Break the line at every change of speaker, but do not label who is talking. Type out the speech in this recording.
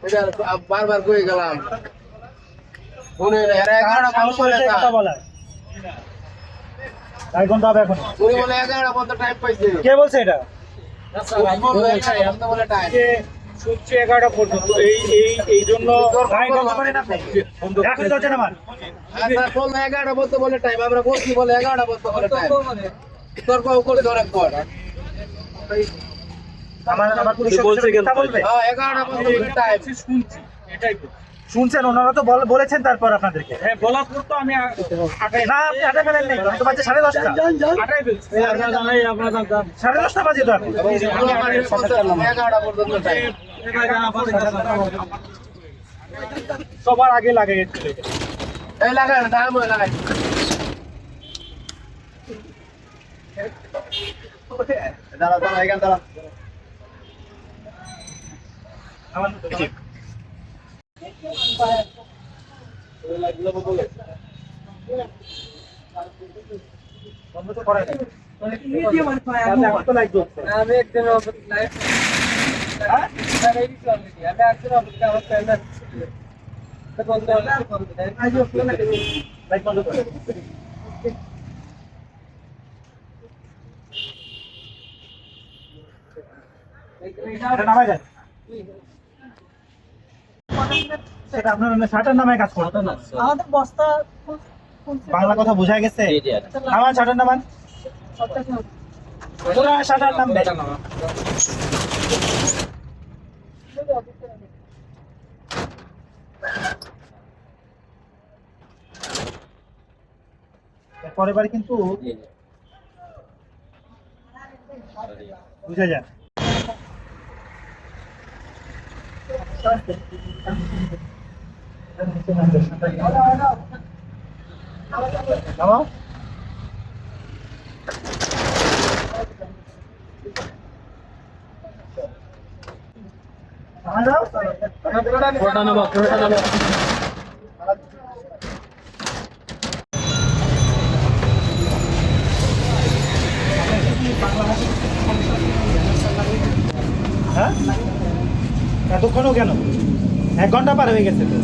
এটা বারবার কই গেলাম উনি এরা 11টা মানুষ
কথা বলা 1 ঘন্টা হবে এখন।
উনি বলে 11টা পর্যন্ত টাইম পাইছে
কে বলছে এটা?
আমি তো বলে টাইম
যে শুনছি 11টা পর্যন্ত এই জন্য গাড়ি বন্ধ করেন আপনি। এখন চলছে না মান।
আচ্ছা বল 11টা পর্যন্ত বলে টাইম আমরা বলছি বলে 11টা পর্যন্ত বলে টাইম তোর কো করে ধরে কর
আমার পুলিশ বলছে কথা বলবে।
হ্যাঁ 11টা পর্যন্ত বলে টাইম
শুনছি এটাই তো শুনছেন, ওনারা তো বলেছেন তারপর আপনাদেরকে। হ্যাঁ বলার পর তো আমি না আপনি আটাই ফেলেন নাই, তো বাজে 10:30 আটাই ফেলছি। আপনারা 10:30 বাজে তো এখন।
11টা পর্যন্ত টাইম
সবার আগে লাগে একটু
এই লাগাই না দাম লাগাই দাঁড়া দাঁড়া এখান দাঁড়া
আমার বন্ধ তো করে নাই। এখন তো লাইট জ্বলছে।
আমি একদিন লাইভ
হ্যাঁ?
আমি একদিন আমার ফ্রেন্ড তো বলতে হবে
লাইট বন্ধ করে। এটা নামাই দেন। সেটা আপনার শার্টের নামে কাজ করতে না।
আমাদের বস্তা
বাংলা কথা বোঝা গেছে। আমার শার্টের নামান পুরা শার্টের নাম দেন। পরের বার কিন্তু বুঝা যায়। নামাও। হ্যাঁ এতক্ষণও কেন? 1 ঘন্টা পার হয়ে গেছে তো।